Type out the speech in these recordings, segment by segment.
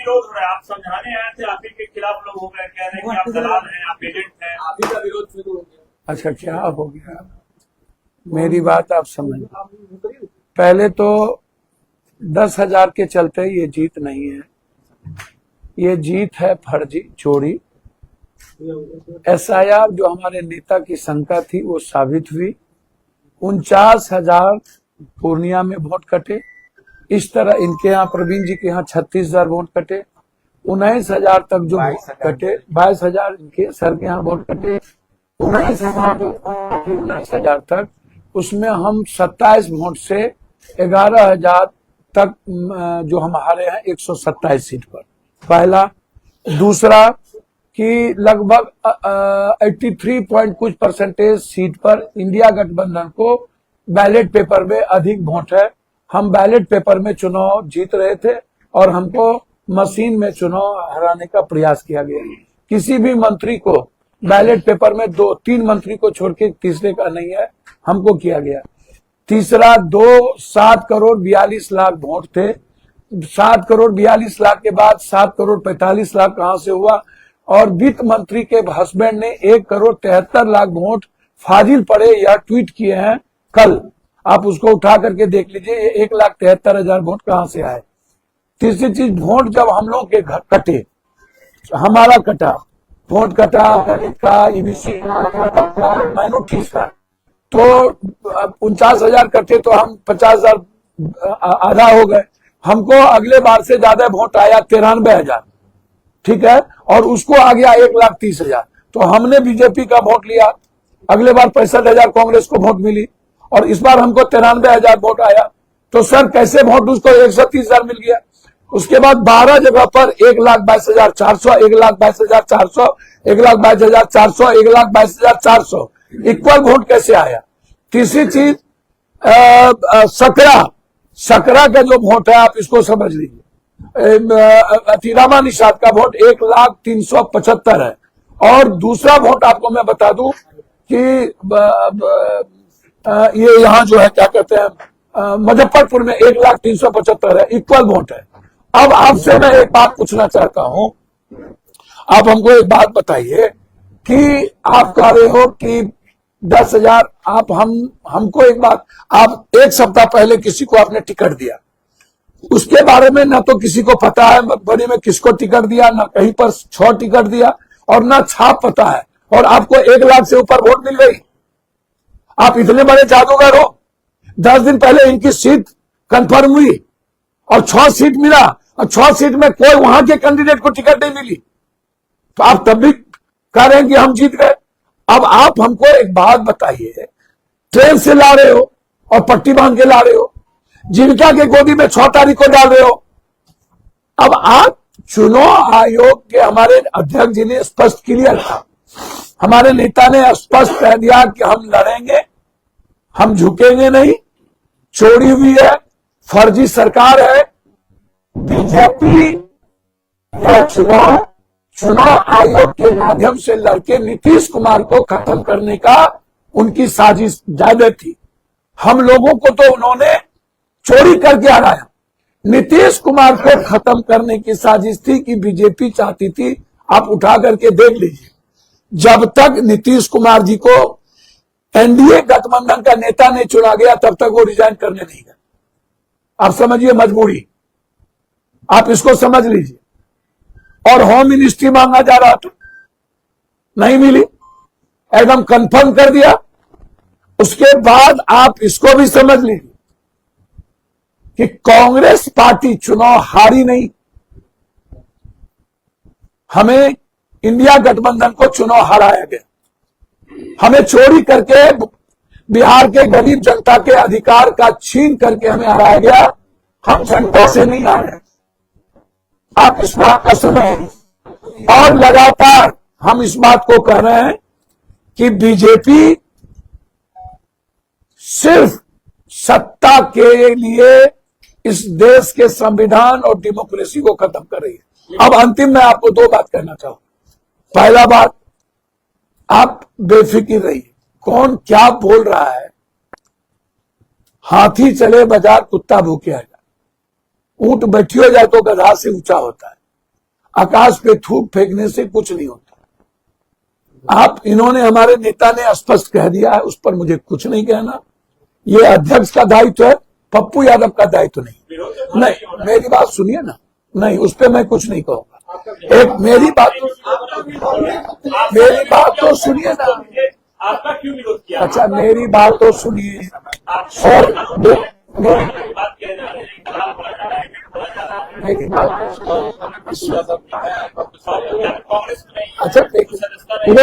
विरोध हो रहा है, आप समझाने आए थे, आप इनके खिलाफ लोग हो गए, कह रहे हैं कि आप दलाल हैं, आप एजेंट हैं, आप ही का विरोध शुरू हो गया। अच्छा, क्या हो गया? मेरी बात आप समझ। पहले तो 10,000 के चलते ये जीत नहीं है, ये जीत है फर्जी, चोरी। SIR जो हमारे नेता की शंका थी वो साबित हुई। 49,000 पूर्णिया में वोट कटे। इस तरह इनके यहाँ, प्रवीण जी के यहाँ 36,000 वोट कटे। 19,000 तक जो कटे, 22,000 इनके सर के यहाँ वोट कटे। 19,000 तक, उसमें हम 27 वोट से 11,000 तक जो हम हारे हैं 127 सीट पर। पहला। दूसरा कि लगभग 83 पॉइंट कुछ % सीट पर इंडिया गठबंधन को बैलेट पेपर में अधिक वोट है। हम बैलेट पेपर में चुनाव जीत रहे थे और हमको मशीन में चुनाव हराने का प्रयास किया गया। किसी भी मंत्री को बैलेट पेपर में 2-3 मंत्री को छोड़ के तीसरे का नहीं है, हमको किया गया। तीसरा, 7 करोड़ 42 लाख वोट थे। 7 करोड़ 42 लाख के बाद 7 करोड़ 45 लाख कहां से हुआ? और वित्त मंत्री के हस्बैंड ने 1 करोड़ 73 लाख वोट फाजिल पड़े, यह ट्वीट किए हैं कल। आप उसको उठा करके देख लीजिए, 1,73,000 वोट कहां से आए। तीसरी चीज, वोट जब हम लोग के घर कटे, हमारा कटा वोट, कटा का ईबीसी माइनॉरिटी का, तो 49,000 कटे तो हम 50,000 आधा हो गए। हमको अगले बार से ज्यादा वोट आया 93,000, ठीक है, और उसको आ गया 1,30,000। तो हमने बीजेपी का वोट लिया। अगले बार 65,000 कांग्रेस को वोट मिली और इस बार हमको 93,000 वोट आया। तो सर कैसे वोट उसको 130,000 मिल गया। उसके बाद 12 जगह पर 1,22,400, 1,22,400, 1,22,400, 1,22,400 इक्वल वोट कैसे आया। तीसरी चीज, सकरा का जो वोट है आप इसको समझ लीजिए। रामा निषाद का वोट 1,03,75 है। और दूसरा वोट आपको मैं बता दूं कि ये यहाँ जो है क्या कहते हैं, मुजफ्फरपुर में 1,03,75 है, इक्वल वोट है। अब आपसे मैं एक बात पूछना चाहता हूं, आप हमको एक बात बताइए कि आप कह रहे हो कि 10,000, आप हमको एक बात, आप 1 सप्ताह पहले किसी को आपने टिकट दिया, उसके बारे में ना तो किसी को पता है बड़ी में किसको टिकट दिया, ना कहीं पर 6 टिकट दिया और ना छाप पता है, और आपको 1 लाख से ऊपर वोट मिल गई। आप इतने बड़े जादूगर हो। 10 दिन पहले इनकी सीट कंफर्म हुई और 6 सीट मिला, और 6 सीट में कोई वहां के कैंडिडेट को टिकट नहीं मिली, तो आप तब भी कह रहे हैं कि हम जीत गए। अब आप हमको एक बात बताइए, ट्रेन से ला रहे हो और पट्टी बांध के ला रहे हो, जीविका के गोदी में 6 तारीख को डाल रहे हो। अब आप, चुनाव आयोग के हमारे अध्यक्ष जी ने स्पष्ट क्लियर था, हमारे नेता ने स्पष्ट कह दिया कि हम लड़ेंगे, हम झुकेंगे नहीं, चोरी हुई है, फर्जी सरकार है। बीजेपी चुनाव आयोग के माध्यम से लड़के नीतीश कुमार को खत्म करने का उनकी साजिश ज्यादा थी। हम लोगों को तो उन्होंने चोरी करके हराया। नीतीश कुमार को खत्म करने की साजिश थी कि बीजेपी चाहती थी। आप उठा करके देख लीजिए, जब तक नीतीश कुमार जी को एनडीए गठबंधन का नेता नहीं चुना गया तब तक वो रिजाइन करने नहीं गए। आप समझिए मजबूरी, आप इसको समझ लीजिए। और होम मिनिस्ट्री मांगा जा रहा था, नहीं मिली, एकदम कंफर्म कर दिया। उसके बाद आप इसको भी समझ लीजिए कि कांग्रेस पार्टी चुनाव हारी नहीं, हमें इंडिया गठबंधन को चुनाव हराया गया। हमें चोरी करके बिहार के गरीब जनता के अधिकार का छीन करके हमें हराया गया। हम जनता से नहीं हारे। आप इस बात का समझें। और लगातार हम इस बात को कह रहे हैं कि बीजेपी सिर्फ सत्ता के लिए इस देश के संविधान और डेमोक्रेसी को खत्म कर रही है। अब अंतिम में आपको 2 बात कहना चाहूं। पहला बात, आप बेफिक्र रहिए, कौन क्या बोल रहा है। हाथी चले बाजार कुत्ता भूखे आ जाए, ऊंट बैठियो जाए तो गधा से ऊंचा होता है। आकाश पे थूक फेंकने से कुछ नहीं होता। आप इन्होंने हमारे नेता ने स्पष्ट कह दिया है, उस पर मुझे कुछ नहीं कहना। ये अध्यक्ष का दायित्व है, पप्पू यादव का दायित्व नहीं। नहीं, मेरी बात सुनिए ना, नहीं उस पर मैं कुछ नहीं कहूंगा। एक मेरी बात तो सुनिए ना। आपका क्यों विरोध किया? अच्छा मेरी बात तो सुनिए। और बात किया जा रही है, मेरी बात कांग्रेस में नहीं अच्छा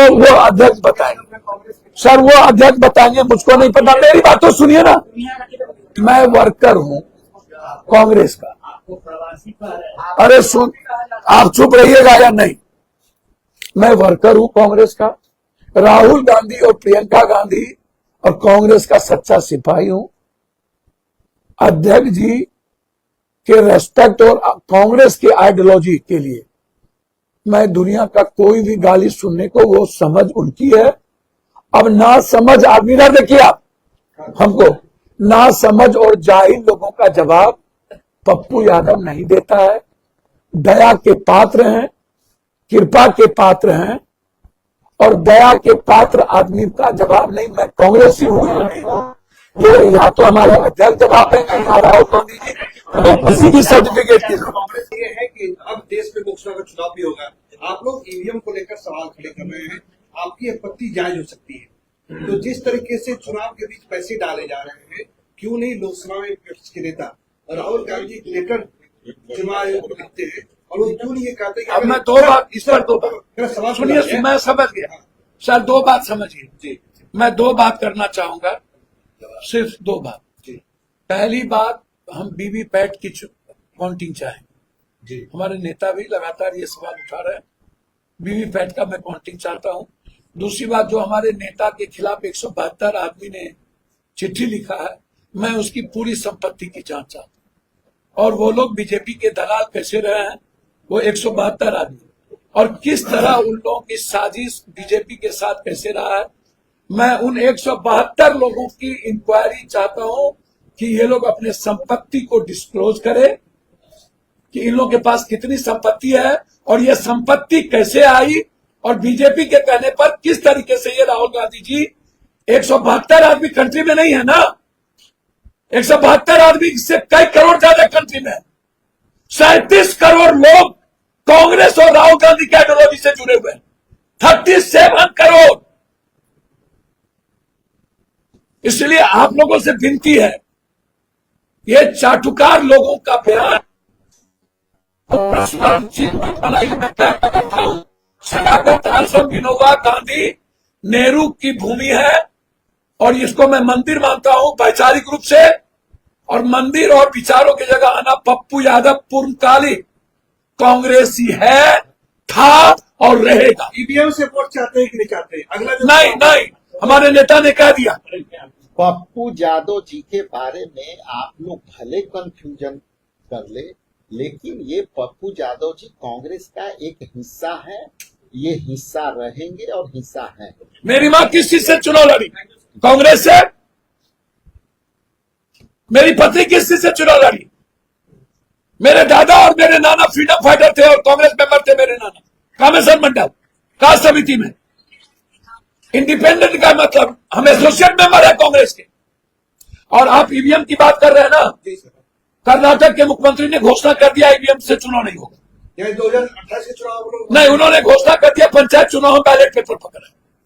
वो अध्यक्ष बताएंगे सर, वो अध्यक्ष बताएंगे, मुझको नहीं पता। मेरी बात तो सुनिए ना। मैं वर्कर हूँ कांग्रेस का। अरे सुन, आप चुप रहिएगा या नहीं। मैं वर्कर हूँ कांग्रेस का, राहुल गांधी और प्रियंका गांधी और कांग्रेस का सच्चा सिपाही हूं। अध्यक्ष जी के रेस्पेक्ट और कांग्रेस की आइडियोलॉजी के लिए मैं दुनिया का कोई भी गाली सुनने को, वो समझ उनकी है। अब ना समझ आदमी ना देखिए आप, हमको ना समझ और जाहिल लोगों का जवाब पप्पू यादव नहीं देता है। दया के पात्र हैं, कृपा के पात्र हैं, और दया के पात्र आदमी का जवाब नहीं। मैं कांग्रेसी हूं ये या तो हमारे अध्यक्ष जवाब देंगे, राहुल गांधी जी किसी भी सर्टिफिकेट की। कांग्रेस ये है कि अब देश में लोकसभा का चुनाव भी होगा, आप लोग ईवीएम को लेकर सवाल खड़े कर रहे हैं, आपकी आपत्ति जायज हो सकती है। तो जिस तरीके से चुनाव के बीच पैसे डाले जा रहे हैं, क्यों नहीं लोकसभा में विपक्ष के नेता राहुल गांधी को लेकर चुनाव आयोग को लिखते हैं, और वो क्यों नहीं ये कहते कि अब मैं दो बात इस पर दो बात सवाल सुनिए, मैं समझ गया सर, दो बात समझिए जी। मैं दो बात करना चाहूंगा, सिर्फ दो बात जी पहली बात, हम वीवीपैट की काउंटिंग चाहेंगे। जी हमारे नेता भी लगातार ये सवाल उठा रहे हैं, वीवीपैट का मैं काउंटिंग चाहता हूं। दूसरी बात, जो हमारे नेता के खिलाफ 172 आदमी ने चिट्ठी लिखा है, मैं उसकी पूरी संपत्ति की जांच चाहता हूं, और वो लोग बीजेपी के दलाल कैसे रहे हैं, वो 172 आदमी, और किस तरह उन लोगों की साजिश बीजेपी के साथ कैसे रहा है। मैं उन 172 लोगों की इंक्वायरी चाहता हूं कि ये लोग अपने संपत्ति को डिस्क्लोज करें, कि इन लोगों के पास कितनी संपत्ति है और ये संपत्ति कैसे आई, और बीजेपी के कहने पर किस तरीके से ये राहुल गांधी जी 172 आदमी कंट्री में नहीं है ना, 172 आदमी से कई करोड़ ज्यादा कंट्री में, 37 करोड़ लोग कांग्रेस और राहुल गांधी की आइडियोलॉजी से जुड़े हुए हैं, 37 करोड़। इसलिए आप लोगों से विनती है, ये चाटुकार लोगों का बयान विनोबा गांधी नेहरू की भूमि है, और इसको मैं मंदिर मानता हूं वैचारिक रूप से, और मंदिर और विचारों की जगह आना पप्पू यादव पूर्णकालिक कांग्रेसी है, था और रहेगा। ईवीएम से वोट चाहते हैं कि नहीं चाहते? अगला नहीं, हमारे नेता ने कह दिया। पप्पू यादव जी के बारे में आप लोग भले कंफ्यूजन कर ले, लेकिन ये पप्पू यादव जी कांग्रेस का एक हिस्सा है, ये हिस्सा रहेंगे और हिस्सा है। मेरी माँ किस चीज से चुनाव लड़ी? कांग्रेस से। मेरी पत्नी किस चीज से चुनाव लड़ी? मेरे दादा और मेरे नाना फ्रीडम फाइटर थे और कांग्रेस मेंबर थे। मेरे नाना कामेश्वर मंडल कास्ट समिति में इंडिपेंडेंट का मतलब हम एसोसिएट मेंबर है कांग्रेस के। और आप ईवीएम की बात कर रहे हैं ना, कर्नाटक के मुख्यमंत्री ने घोषणा कर दिया ईवीएम से चुनाव नहीं होगा। 2028 के चुनाव नहीं, उन्होंने घोषणा कर दिया पंचायत चुनाव में बैलेट पेपर पकड़ा।